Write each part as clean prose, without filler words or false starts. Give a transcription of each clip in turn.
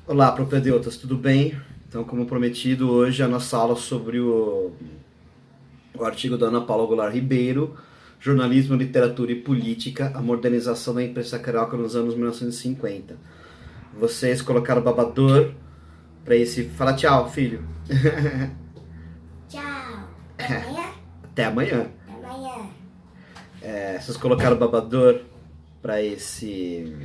Olá, propedeutas, tudo bem? Então, como prometido, hoje a nossa aula sobre o artigo da Ana Paula Goulart Ribeiro, Jornalismo, Literatura e Política, a modernização da imprensa carioca nos anos 1950. Vocês colocaram o babador para esse... Fala tchau, filho. Tchau. Até amanhã? Até amanhã. Até amanhã. Vocês colocaram o babador para esse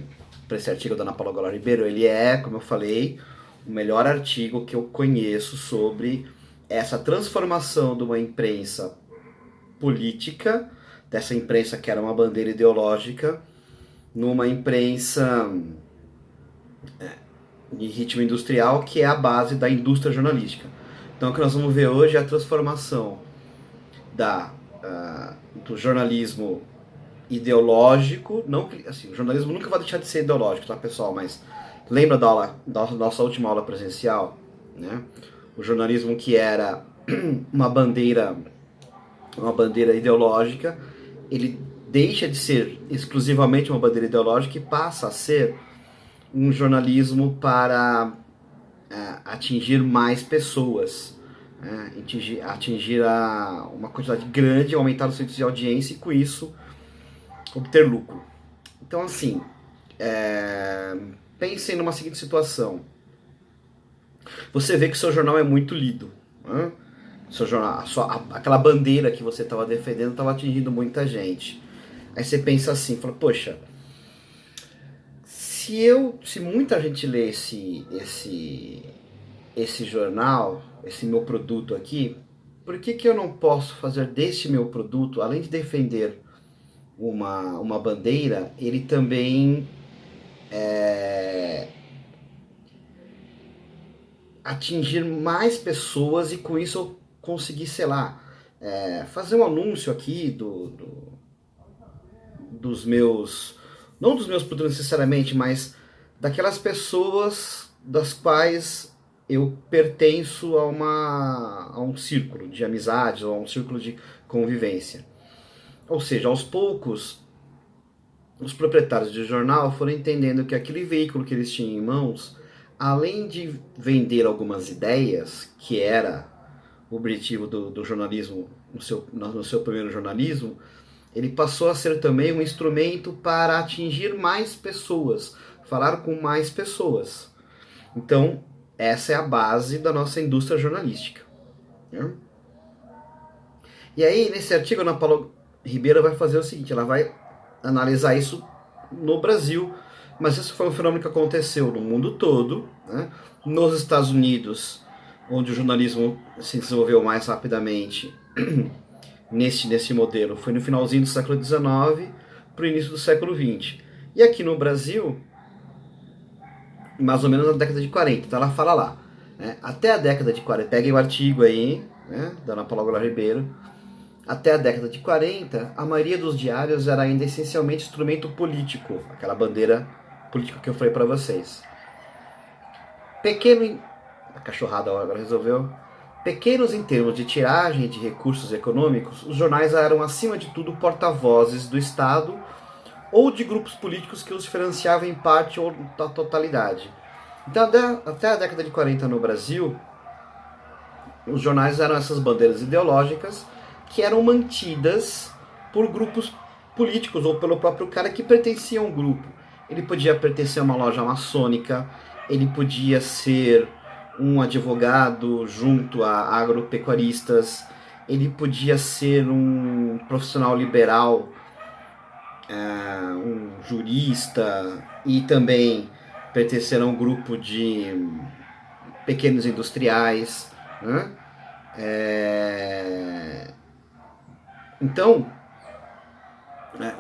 artigo da Ana Paula Goulart Ribeiro. Ele é, como eu falei, o melhor artigo que eu conheço sobre essa transformação de uma imprensa política, dessa imprensa que era uma bandeira ideológica, numa imprensa de ritmo industrial, que é a base da indústria jornalística. Então, o que nós vamos ver hoje é a transformação do jornalismo ideológico. Não, assim, o jornalismo nunca vai deixar de ser ideológico, tá, pessoal? Mas lembra da nossa última aula presencial, né? O jornalismo que era uma bandeira ideológica, ele deixa de ser exclusivamente uma bandeira ideológica e passa a ser um jornalismo para atingir mais pessoas, atingir uma quantidade grande, aumentar os índices de audiência e com isso obter lucro. Então, assim, pensem numa seguinte situação. Você vê que o seu jornal é muito lido, né? Seu jornal, aquela bandeira que você estava defendendo estava atingindo muita gente. Aí você pensa assim, fala, poxa, se muita gente lê esse jornal, esse meu produto aqui, por que eu não posso fazer deste meu produto, além de defender uma bandeira, ele também atingir mais pessoas e com isso eu conseguir, sei lá, fazer um anúncio aqui dos meus, não dos meus produtos necessariamente, mas daquelas pessoas das quais eu pertenço a um círculo de amizades ou a um círculo de convivência. Ou seja, aos poucos, os proprietários de jornal foram entendendo que aquele veículo que eles tinham em mãos, além de vender algumas ideias, que era o objetivo do jornalismo, no seu primeiro jornalismo, ele passou a ser também um instrumento para atingir mais pessoas, falar com mais pessoas. Então, essa é a base da nossa indústria jornalística, né? E aí, nesse artigo, a Ana Paula Ribeiro vai fazer o seguinte, ela vai analisar isso no Brasil, mas isso foi um fenômeno que aconteceu no mundo todo, né? Nos Estados Unidos, onde o jornalismo se desenvolveu mais rapidamente nesse modelo, foi no finalzinho do século XIX para o início do século XX. E aqui no Brasil, mais ou menos na década de 40, então ela fala lá, né? Até a década de 40, peguem o artigo aí, né, da Ana Paula Goulart Ribeiro. Até a década de 40, a maioria dos diários era ainda essencialmente instrumento político, aquela bandeira política que eu falei para vocês. A cachorrada agora resolveu. Pequenos em termos de tiragem e de recursos econômicos, os jornais eram acima de tudo porta-vozes do Estado ou de grupos políticos que os diferenciavam em parte ou da totalidade. Então, até a década de 40 no Brasil, os jornais eram essas bandeiras ideológicas que eram mantidas por grupos políticos ou pelo próprio cara que pertencia a um grupo. Ele podia pertencer a uma loja maçônica, ele podia ser um advogado junto a agropecuaristas, ele podia ser um profissional liberal, um jurista e também pertencer a um grupo de pequenos industriais, né? Então,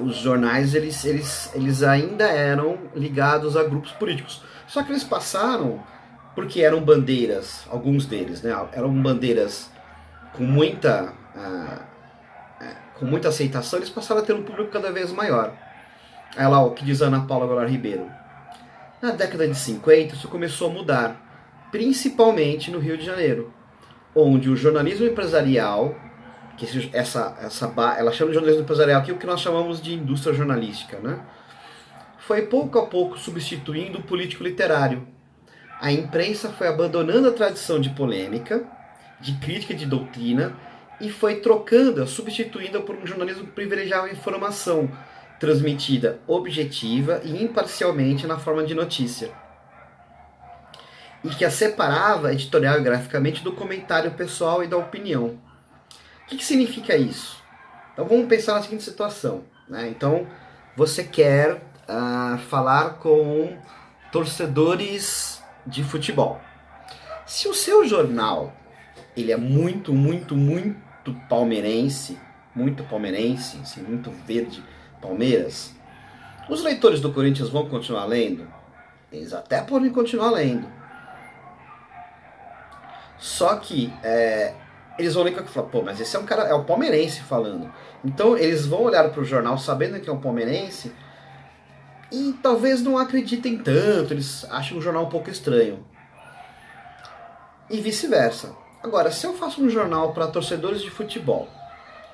os jornais eles ainda eram ligados a grupos políticos. Só que eles passaram, porque eram bandeiras, alguns deles, né, eram bandeiras com muita aceitação, eles passaram a ter um público cada vez maior. Aí lá, o que diz a Ana Paula Goulart Ribeiro. Na década de 50, isso começou a mudar, principalmente no Rio de Janeiro, onde o jornalismo empresarial, que ela chama de jornalismo empresarial aqui o que nós chamamos de indústria jornalística, né? Foi pouco a pouco substituindo o político literário. A imprensa foi abandonando a tradição de polêmica, de crítica de doutrina, e foi trocando, substituindo por um jornalismo que privilegiava a informação transmitida objetiva e imparcialmente na forma de notícia, e que a separava editorial e graficamente do comentário pessoal e da opinião. O que significa isso? Então vamos pensar na seguinte situação, né? Então você quer falar com torcedores de futebol. Se o seu jornal ele é muito palmeirense, assim, muito verde Palmeiras, os leitores do Corinthians vão continuar lendo? Eles até podem continuar lendo. Só que eles vão ler e falar, pô, mas esse é um cara, é um palmeirense falando. Então eles vão olhar para o jornal sabendo que é um palmeirense e talvez não acreditem tanto, eles acham o jornal um pouco estranho. E vice-versa. Agora, se eu faço um jornal para torcedores de futebol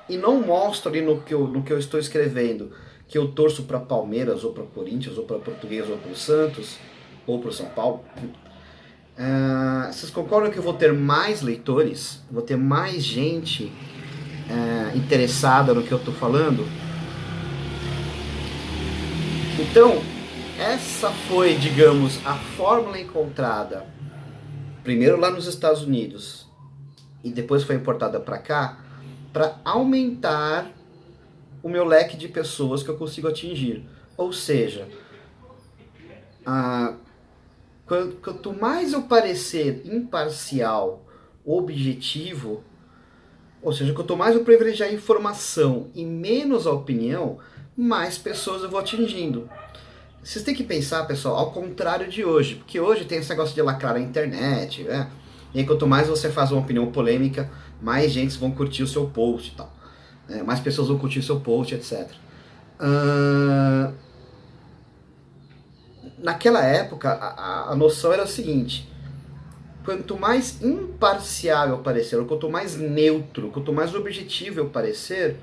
e não mostro ali no que eu estou escrevendo que eu torço para Palmeiras, ou para Corinthians, ou para Português, ou para o Santos, ou para o São Paulo, vocês concordam que eu vou ter mais leitores? Vou ter mais gente interessada no que eu estou falando? Então, essa foi, digamos, a fórmula encontrada primeiro lá nos Estados Unidos e depois foi importada para cá para aumentar o meu leque de pessoas que eu consigo atingir. Ou seja, quanto mais eu parecer imparcial, objetivo, ou seja, quanto mais eu privilegiar a informação e menos a opinião, mais pessoas eu vou atingindo. Vocês têm que pensar, pessoal, ao contrário de hoje, porque hoje tem esse negócio de lacrar a internet, né? E aí, quanto mais você faz uma opinião polêmica, mais gente vão curtir o seu post e tal. Mais pessoas vão curtir o seu post, etc. Naquela época, a noção era a seguinte: quanto mais imparcial eu parecer, ou quanto mais neutro, quanto mais objetivo eu parecer,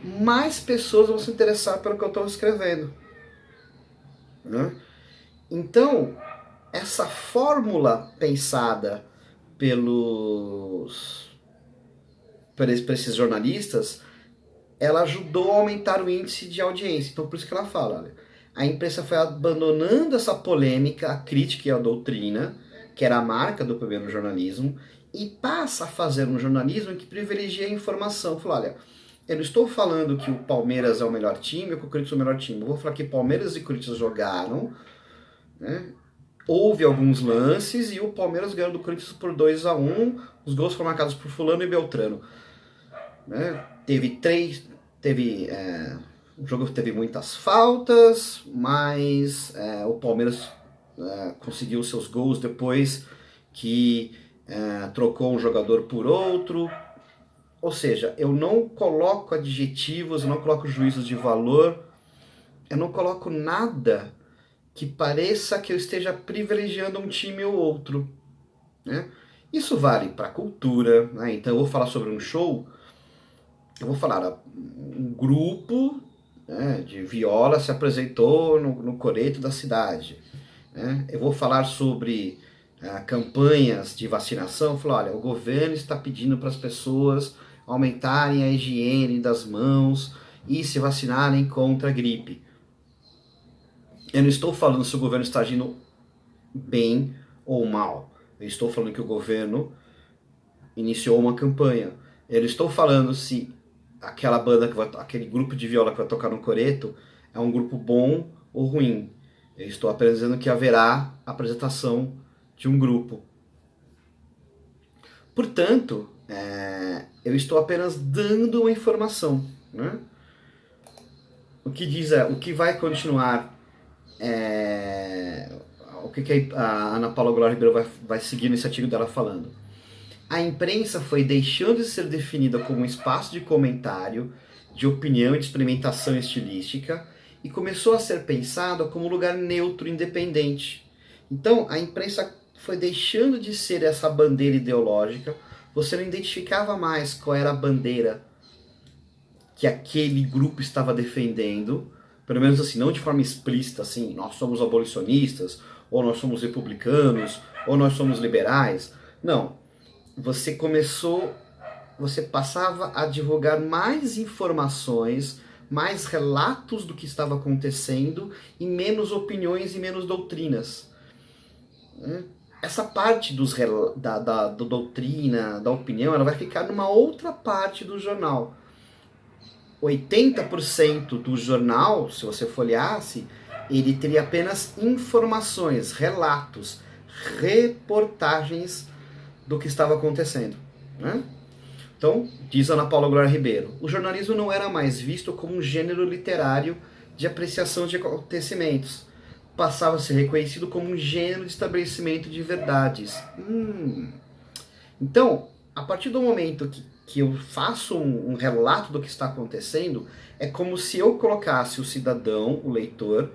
mais pessoas vão se interessar pelo que eu estou escrevendo. Né? Então, essa fórmula pensada por esses jornalistas, ela ajudou a aumentar o índice de audiência. Então, por isso que ela fala, olha, a imprensa foi abandonando essa polêmica, a crítica e a doutrina, que era a marca do primeiro jornalismo, e passa a fazer um jornalismo que privilegia a informação. Fala, olha, eu não estou falando que o Palmeiras é o melhor time ou que o Corinthians é o melhor time. Eu vou falar que Palmeiras e Corinthians jogaram, né? Houve alguns lances e o Palmeiras ganhou do Corinthians por 2-1. Os gols foram marcados por Fulano e Beltrano. Né? O jogo teve muitas faltas, mas o Palmeiras conseguiu seus gols depois que trocou um jogador por outro. Ou seja, eu não coloco adjetivos, eu não coloco juízos de valor, eu não coloco nada que pareça que eu esteja privilegiando um time ou outro. Né? Isso vale para a cultura, né? Então eu vou falar sobre um show, eu vou falar, um grupo de viola se apresentou no coreto da cidade. Né? Eu vou falar sobre campanhas de vacinação, falar, olha, o governo está pedindo para as pessoas aumentarem a higiene das mãos e se vacinarem contra a gripe. Eu não estou falando se o governo está agindo bem ou mal. Eu estou falando que o governo iniciou uma campanha. Eu não estou falando se aquela banda, aquele grupo de viola que vai tocar no coreto é um grupo bom ou ruim. Eu estou apenas dizendo que haverá apresentação de um grupo. Portanto, eu estou apenas dando uma informação. Né? O que diz o que vai continuar, o que a Ana Paula Glória Ribeiro vai seguir nesse artigo dela falando. A imprensa foi deixando de ser definida como um espaço de comentário, de opinião e de experimentação estilística e começou a ser pensada como um lugar neutro, independente. Então, a imprensa foi deixando de ser essa bandeira ideológica, você não identificava mais qual era a bandeira que aquele grupo estava defendendo, pelo menos assim, não de forma explícita, assim, nós somos abolicionistas, ou nós somos republicanos, ou nós somos liberais. Não. Você passava a divulgar mais informações, mais relatos do que estava acontecendo e menos opiniões e menos doutrinas. Essa parte da doutrina, da opinião, ela vai ficar numa outra parte do jornal. 80% do jornal, se você folheasse, ele teria apenas informações, relatos, reportagens do que estava acontecendo. Né? Então, diz Ana Paula Goulart Ribeiro, o jornalismo não era mais visto como um gênero literário de apreciação de acontecimentos. Passava a ser reconhecido como um gênero de estabelecimento de verdades. Então, a partir do momento que eu faço um relato do que está acontecendo, é como se eu colocasse o cidadão, o leitor,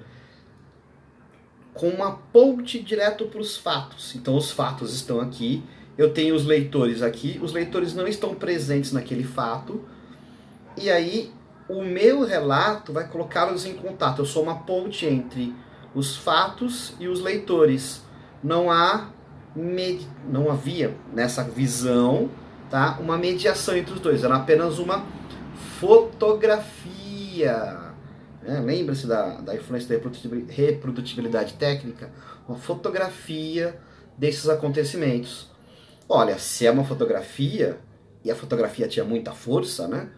com uma ponte direto para os fatos. Então, os fatos estão aqui, eu tenho os leitores aqui, os leitores não estão presentes naquele fato, e aí o meu relato vai colocá-los em contato. Eu sou uma ponte entre os fatos e os leitores. Não havia nessa visão, tá, uma mediação entre os dois, era apenas uma fotografia. Lembra-se da influência da reprodutibilidade técnica? Uma fotografia desses acontecimentos. Olha, se é uma fotografia, e a fotografia tinha muita força, né?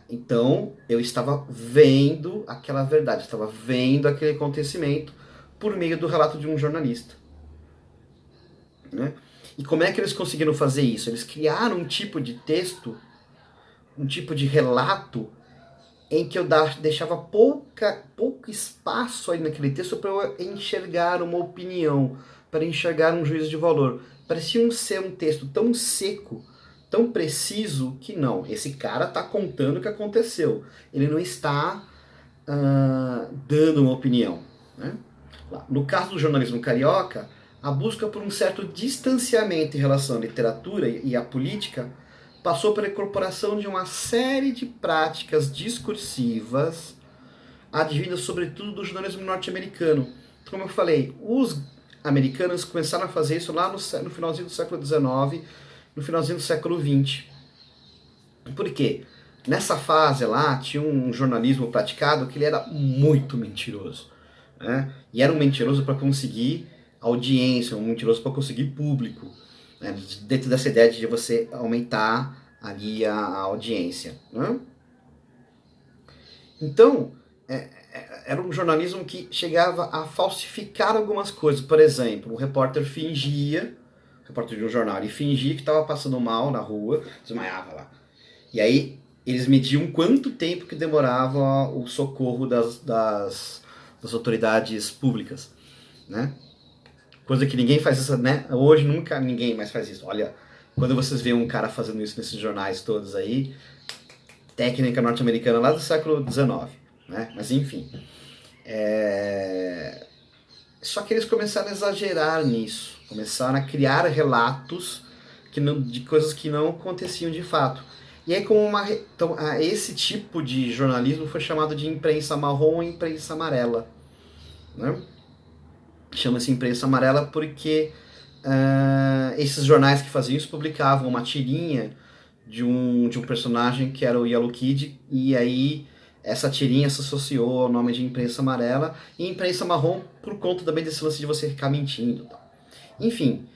Então eu estava vendo aquela verdade, estava vendo aquele acontecimento por meio do relato de um jornalista. Né? E como é que eles conseguiram fazer isso? Eles criaram um tipo de texto, um tipo de relato, em que eu deixava pouco espaço aí naquele texto para eu enxergar uma opinião, para enxergar um juízo de valor. Parecia ser um texto tão seco, tão preciso, que não, esse cara está contando o que aconteceu. Ele não está dando uma opinião. Né? No caso do jornalismo carioca, a busca por um certo distanciamento em relação à literatura e à política passou pela incorporação de uma série de práticas discursivas advindas sobretudo do jornalismo norte-americano. Como eu falei, os americanos começaram a fazer isso lá no finalzinho do século XIX, no finalzinho do século XX. Por quê? Nessa fase lá tinha um jornalismo praticado que ele era muito mentiroso. Né? E era um mentiroso para conseguir audiência, um mentiroso para conseguir público. Né? Dentro dessa ideia de você aumentar ali a audiência. Né? Então, era um jornalismo que chegava a falsificar algumas coisas. Por exemplo, o repórter de um jornal, ele fingia que estava passando mal na rua, desmaiava lá. E aí eles mediam quanto tempo que demorava o socorro das autoridades públicas. Né? Coisa que ninguém faz isso, né? Hoje nunca ninguém mais faz isso. Olha, quando vocês veem um cara fazendo isso nesses jornais todos aí, técnica norte-americana lá do século XIX, né? Mas enfim. Só que eles começaram a exagerar nisso, começaram a criar relatos de coisas que não aconteciam de fato. E aí então, esse tipo de jornalismo foi chamado de imprensa marrom ou imprensa amarela. Né? Chama-se imprensa amarela porque esses jornais que faziam isso publicavam uma tirinha de um personagem que era o Yellow Kid, e aí essa tirinha se associou ao nome de imprensa amarela, e imprensa marrom por conta também desse lance de você ficar mentindo. Enfim,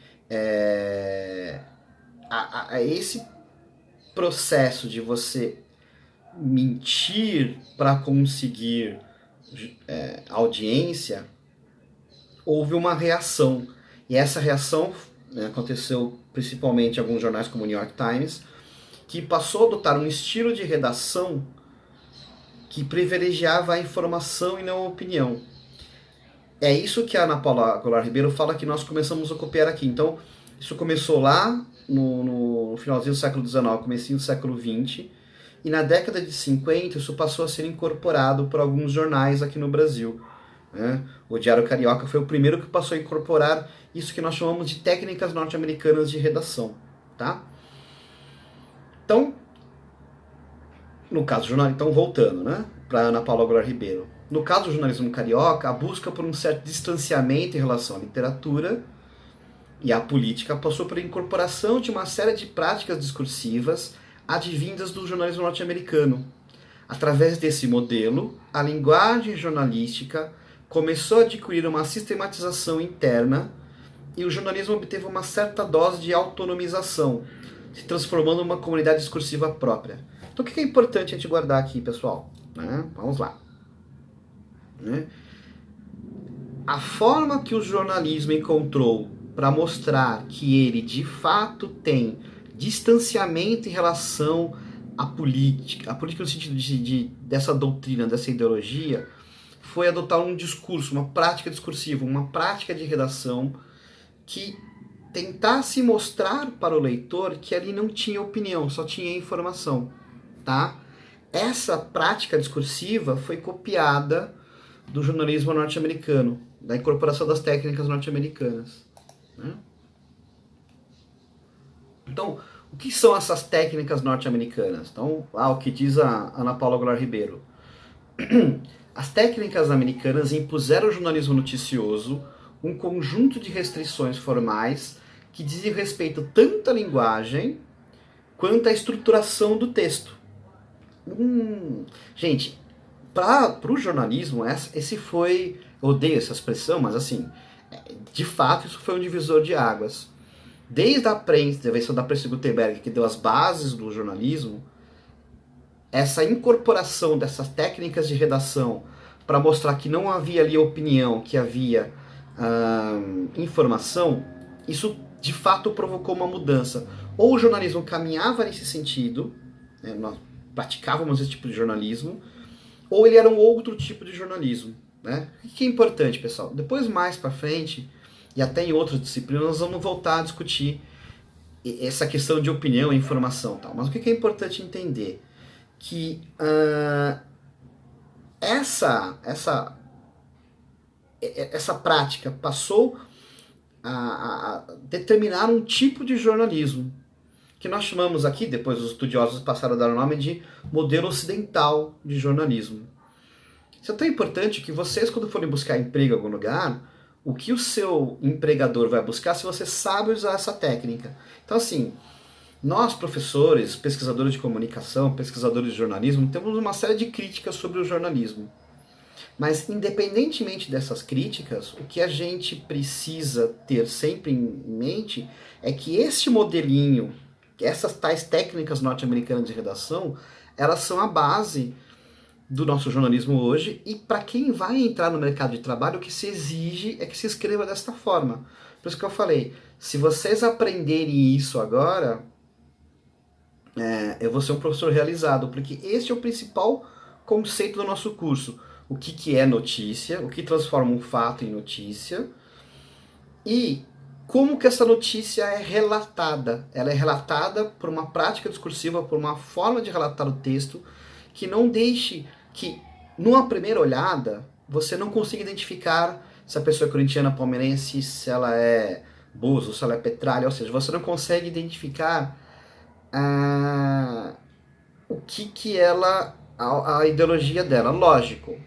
esse processo de você mentir para conseguir audiência, houve uma reação. E essa reação aconteceu principalmente em alguns jornais como o New York Times, que passou a adotar um estilo de redação que privilegiava a informação e não a opinião. É isso que a Ana Paula Goulart Ribeiro fala que nós começamos a copiar aqui. Então, isso começou lá no finalzinho do século XIX, comecinho do século XX, e na década de 50 isso passou a ser incorporado por alguns jornais aqui no Brasil. Né? O Diário Carioca foi o primeiro que passou a incorporar isso que nós chamamos de técnicas norte-americanas de redação. Tá? Então, no caso do jornal, então voltando, né, para Ana Paula Goulart Ribeiro. No caso do jornalismo carioca, a busca por um certo distanciamento em relação à literatura e à política passou pela incorporação de uma série de práticas discursivas advindas do jornalismo norte-americano. Através desse modelo, a linguagem jornalística começou a adquirir uma sistematização interna e o jornalismo obteve uma certa dose de autonomização, se transformando numa comunidade discursiva própria. Então o que é importante a gente guardar aqui, pessoal? Vamos lá. A forma que o jornalismo encontrou para mostrar que ele de fato tem distanciamento em relação à política no sentido dessa doutrina, dessa ideologia, foi adotar um discurso, uma prática discursiva, uma prática de redação que tentasse mostrar para o leitor que ali não tinha opinião, só tinha informação, tá? Essa prática discursiva foi copiada do jornalismo norte-americano, da incorporação das técnicas norte-americanas, né? Então, o que são essas técnicas norte-americanas? Então, o que diz a Ana Paula Goulart Ribeiro. As técnicas americanas impuseram ao jornalismo noticioso um conjunto de restrições formais que dizem respeito tanto à linguagem quanto à estruturação do texto. Gente, para o jornalismo, esse foi... Eu odeio essa expressão, mas assim, de fato isso foi um divisor de águas. Desde a invenção da prensa Gutenberg, que deu as bases do jornalismo, essa incorporação dessas técnicas de redação para mostrar que não havia ali opinião, que havia informação, isso de fato provocou uma mudança. Ou o jornalismo caminhava nesse sentido, nós praticávamos esse tipo de jornalismo, ou ele era um outro tipo de jornalismo, né? O que é importante, pessoal? Depois, mais para frente, e até em outras disciplinas, nós vamos voltar a discutir essa questão de opinião e informação, tal. Mas o que é importante entender? Que essa prática passou a determinar um tipo de jornalismo, que nós chamamos aqui, depois os estudiosos passaram a dar o nome de modelo ocidental de jornalismo. Isso é tão importante que vocês, quando forem buscar emprego em algum lugar, o que o seu empregador vai buscar se você sabe usar essa técnica. Então, assim, nós, professores, pesquisadores de comunicação, pesquisadores de jornalismo, temos uma série de críticas sobre o jornalismo. Mas, independentemente dessas críticas, o que a gente precisa ter sempre em mente é que esse modelinho, essas tais técnicas norte-americanas de redação, elas são a base do nosso jornalismo hoje, e para quem vai entrar no mercado de trabalho, o que se exige é que se escreva desta forma. Por isso que eu falei, se vocês aprenderem isso agora, eu vou ser um professor realizado, porque esse é o principal conceito do nosso curso. O que é notícia, o que transforma um fato em notícia, e como que essa notícia é relatada. Ela é relatada por uma prática discursiva, por uma forma de relatar o texto, que não deixe que, numa primeira olhada, você não consiga identificar se a pessoa é corintiana, palmeirense, se ela é Bozo, se ela é Petralha, ou seja, você não consegue identificar o que ela, a ideologia dela. Lógico,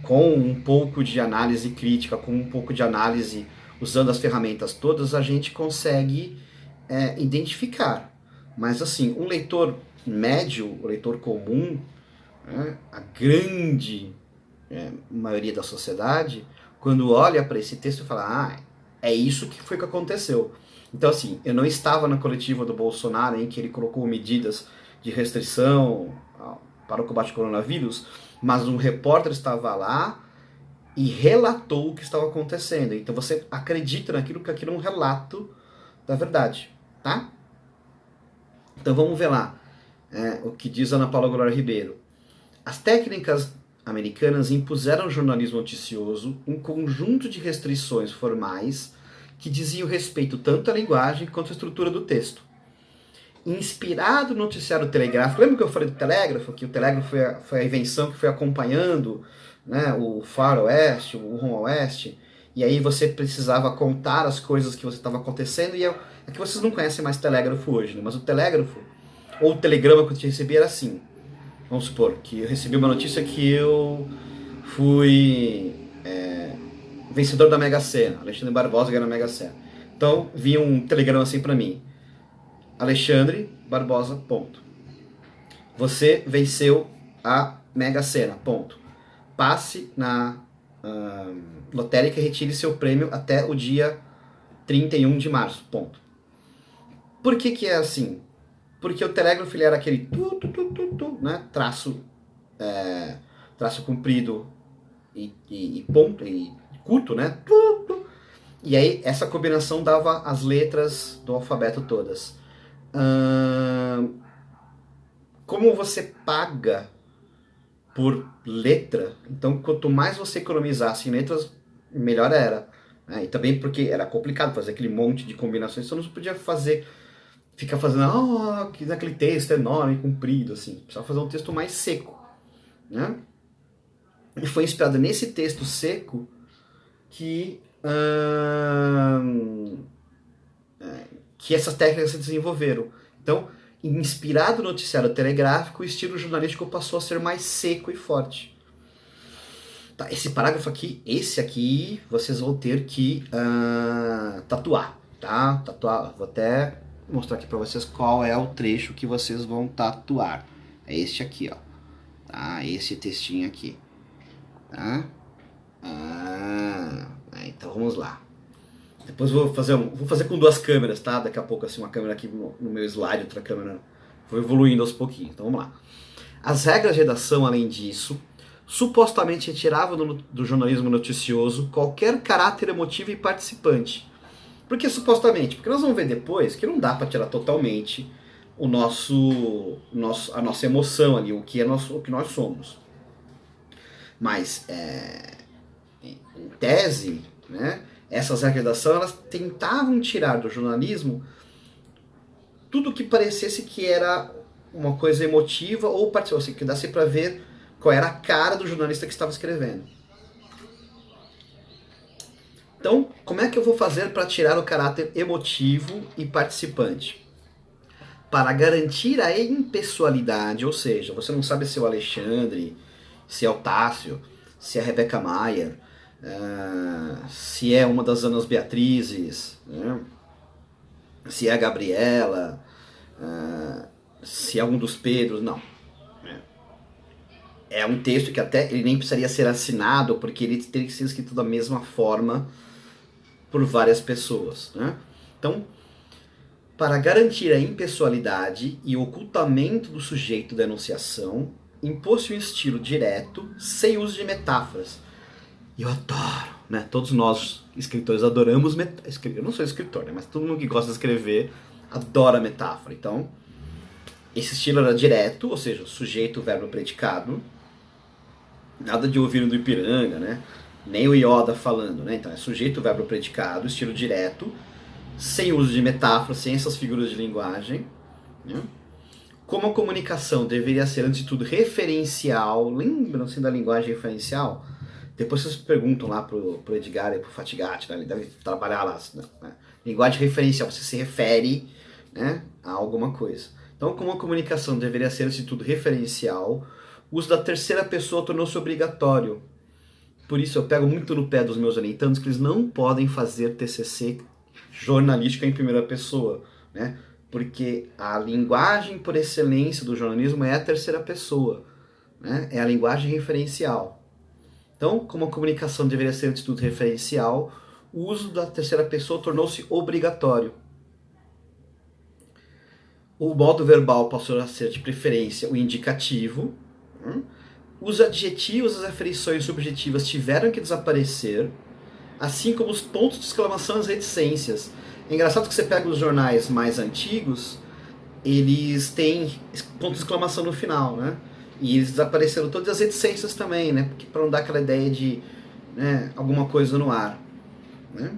com um pouco de análise crítica, com um pouco de análise usando as ferramentas todas, a gente consegue identificar. Mas assim, um leitor médio, o leitor comum, a grande maioria da sociedade, quando olha para esse texto, fala, é isso que foi que aconteceu. Então assim, eu não estava na coletiva do Bolsonaro em que ele colocou medidas de restrição para o combate ao coronavírus, mas um repórter estava lá e relatou o que estava acontecendo. Então você acredita naquilo, que aquilo é um relato da verdade, tá? Então vamos ver lá o que diz Ana Paula Goulart Ribeiro. As técnicas americanas impuseram ao jornalismo noticioso um conjunto de restrições formais que diziam respeito tanto à linguagem quanto à estrutura do texto. Inspirado no noticiário telegráfico, lembra que eu falei do telégrafo? Que o telégrafo foi a invenção que foi acompanhando, né, o faroeste, o rumo oeste, e aí você precisava contar as coisas que você estava acontecendo, e é que vocês não conhecem mais telégrafo hoje, né? Mas o telégrafo, ou o telegrama que eu te recebia era assim: Vamos supor que eu recebi uma notícia que eu fui vencedor da Mega Sena, Alexandre Barbosa ganhou a Mega Sena. Então, vinha um telegrama assim pra mim. Alexandre Barbosa, ponto. Você venceu a Mega Sena, ponto. Passe na lotérica e retire seu prêmio até o dia 31 de março, ponto. Por que que é assim? Porque o telégrafo ele era aquele né? Traço comprido e ponto, e curto, né? E aí essa combinação dava as letras do alfabeto todas. Como você paga por letra, então quanto mais você economizasse em letras, melhor era. E também porque era complicado fazer aquele monte de combinações, então não podia ficar fazendo aquele texto enorme, comprido, assim. Precisava fazer um texto mais seco, né? E foi inspirado nesse texto seco que essas técnicas se desenvolveram. Então, inspirado no noticiário telegráfico, o estilo jornalístico passou a ser mais seco e forte. Tá, esse parágrafo aqui, esse aqui, vocês vão ter que tatuar, tá? Tatuar, vou até mostrar aqui para vocês qual é o trecho que vocês vão tatuar. É este aqui, ó. Tá? Esse textinho aqui. Tá? Então vamos lá. Depois vou fazer com duas câmeras, tá? Daqui a pouco assim, uma câmera aqui no meu slide, outra câmera. Vou evoluindo aos pouquinhos. Então vamos lá. As regras de redação, além disso, supostamente retiravam do jornalismo noticioso qualquer caráter emotivo e participante. Por que supostamente? Porque nós vamos ver depois que não dá para tirar totalmente a nossa emoção ali, o que nós somos. Mas, em tese, né, essas regras de redação, elas tentavam tirar do jornalismo tudo que parecesse que era uma coisa emotiva ou participante, assim, que desse para ver qual era a cara do jornalista que estava escrevendo. Então, como é que eu vou fazer para tirar o caráter emotivo e participante? Para garantir a impessoalidade, ou seja, você não sabe se é o Alexandre, se é o Tássio, se é a Rebeca Maier, se é uma das Anas Beatrizes, né? Se é a Gabriela, se é um dos Pedros, não. É um texto que até ele nem precisaria ser assinado, porque ele teria que ser escrito da mesma forma por várias pessoas, né? Então, para garantir a impessoalidade e o ocultamento do sujeito da enunciação, impôs-se um estilo direto, sem uso de metáforas. E eu adoro, né? Todos nós, escritores, adoramos metáforas. Eu não sou escritor, né? Mas todo mundo que gosta de escrever adora metáfora. Então, esse estilo era direto, ou seja, sujeito, verbo, predicado. Nada de ouvir do Ipiranga, né? Nem o Yoda falando, né? Então é sujeito, verbo, predicado, estilo direto, sem uso de metáfora, sem essas figuras de linguagem, né? Como a comunicação deveria ser, antes de tudo, referencial, lembram-se da linguagem referencial? Depois vocês perguntam lá pro Edgar e pro Fatigati, né? Ele deve trabalhar lá, né? Linguagem referencial, você se refere, né, a alguma coisa. Então, como a comunicação deveria ser, antes de tudo, referencial, o uso da terceira pessoa tornou-se obrigatório. Por isso eu pego muito no pé dos meus orientandos que eles não podem fazer TCC jornalística em primeira pessoa, né? Porque a linguagem por excelência do jornalismo é a terceira pessoa, né? É a linguagem referencial. Então, como a comunicação deveria ser, antes de tudo, referencial, o uso da terceira pessoa tornou-se obrigatório. O modo verbal passou a ser, de preferência, o indicativo. Os adjetivos e as aferições subjetivas tiveram que desaparecer, assim como os pontos de exclamação e as reticências. É engraçado que você pega os jornais mais antigos, eles têm pontos de exclamação no final, né? E eles desapareceram todas as reticências também, né? Para não dar aquela ideia de, né, alguma coisa no ar, né?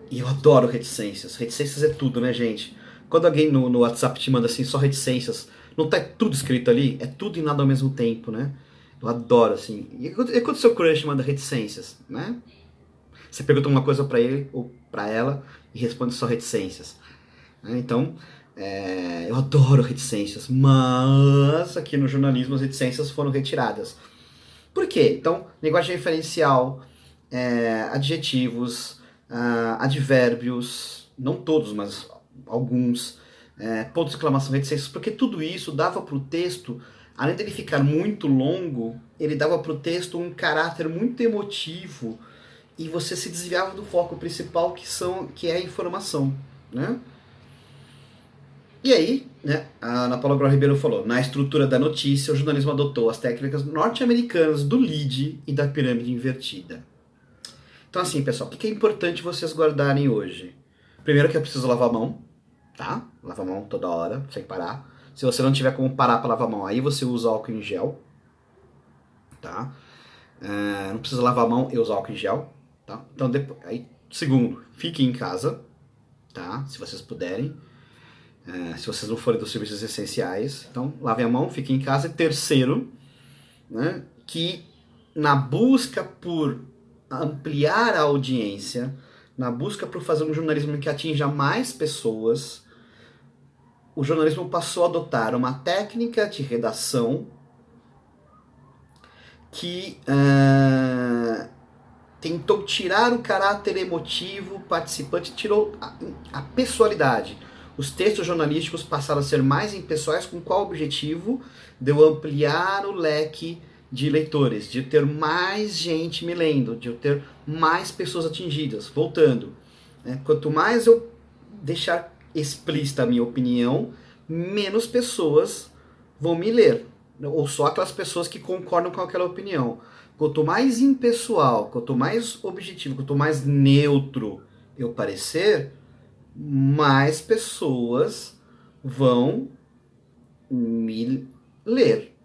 E eu adoro reticências. Reticências é tudo, né, gente? Quando alguém no WhatsApp te manda assim, só reticências, não tá tudo escrito ali? É tudo e nada ao mesmo tempo, né? Eu adoro, assim. E quando o seu crush manda reticências, né? Você pergunta uma coisa pra ele ou pra ela e responde só reticências. Então, Eu adoro reticências, mas aqui no jornalismo as reticências foram retiradas. Por quê? Então, linguagem referencial, adjetivos, advérbios, não todos, mas alguns, pontos de exclamação, reticências, porque tudo isso dava para o texto, além dele ficar muito longo, ele dava para o texto um caráter muito emotivo e você se desviava do foco principal que é a informação, né? E aí, né, a Ana Paula Grau Ribeiro falou, na estrutura da notícia, o jornalismo adotou as técnicas norte-americanas do lead e da pirâmide invertida. Então assim, pessoal, o que é importante vocês guardarem hoje? Primeiro que é preciso lavar a mão, tá? Lava a mão toda hora, sem parar. Se você não tiver como parar para lavar a mão, aí você usa álcool em gel, tá? Não precisa lavar a mão e usar álcool em gel, tá? Então, aí, segundo, fiquem em casa, tá? Se vocês puderem. Se vocês não forem dos serviços essenciais, então lavem a mão, fiquem em casa. E terceiro, né, que na busca por ampliar a audiência, na busca por fazer um jornalismo que atinja mais pessoas, o jornalismo passou a adotar uma técnica de redação que tentou tirar o caráter emotivo participante, tirou a pessoalidade. Os textos jornalísticos passaram a ser mais impessoais, com qual objetivo? De eu ampliar o leque de leitores, de eu ter mais gente me lendo, de eu ter mais pessoas atingidas. Voltando, né? Quanto mais eu deixar explícita a minha opinião, menos pessoas vão me ler, ou só aquelas pessoas que concordam com aquela opinião. Quanto mais impessoal, quanto mais objetivo, quanto mais neutro eu parecer, mais pessoas vão me ler.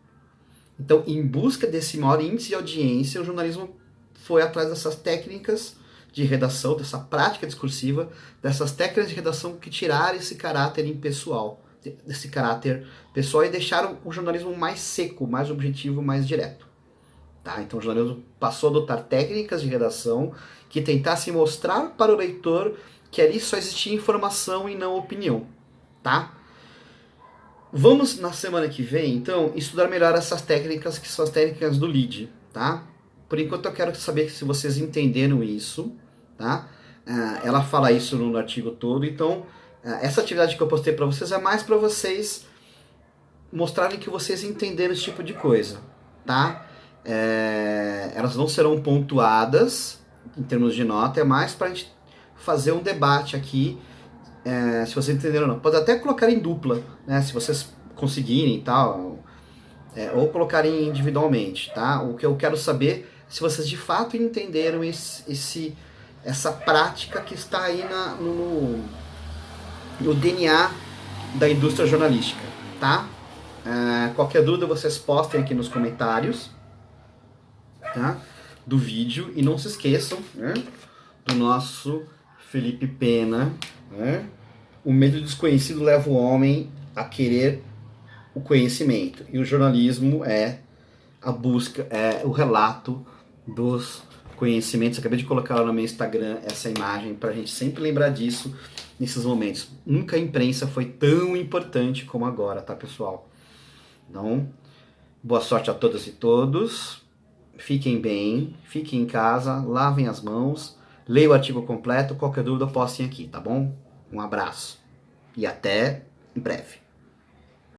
Então, em busca desse maior índice de audiência, o jornalismo foi atrás dessas técnicas de redação, dessa prática discursiva, dessas técnicas de redação que tiraram esse caráter impessoal, desse caráter pessoal e deixaram o jornalismo mais seco, mais objetivo, mais direto. Tá? Então o jornalismo passou a adotar técnicas de redação que tentassem mostrar para o leitor que ali só existia informação e não opinião. Tá? Vamos na semana que vem, então, estudar melhor essas técnicas que são as técnicas do lead. Tá? Por enquanto eu quero saber se vocês entenderam isso. Tá? Ela fala isso no artigo todo, então essa atividade que eu postei para vocês é mais para vocês mostrarem que vocês entenderam esse tipo de coisa. Tá? Elas não serão pontuadas em termos de nota, é mais para a gente fazer um debate aqui, se vocês entenderam ou não. Pode até colocar em dupla, né, se vocês conseguirem e tal, ou colocarem individualmente, tá? O que eu quero saber é se vocês de fato entenderam essa prática que está aí no DNA da indústria jornalística, tá? Qualquer dúvida vocês postem aqui nos comentários, tá? Do vídeo, e não se esqueçam, né, do nosso Felipe Pena, né? O medo do desconhecido leva o homem a querer o conhecimento, e o jornalismo é a busca, é o relato dos conhecimentos. Acabei de colocar lá no meu Instagram essa imagem para a gente sempre lembrar disso nesses momentos. Nunca a imprensa foi tão importante como agora, tá, pessoal? Então, boa sorte a todas e todos. Fiquem bem, fiquem em casa, lavem as mãos, leiam o artigo completo. Qualquer dúvida, postem aqui, tá bom? Um abraço e até em breve.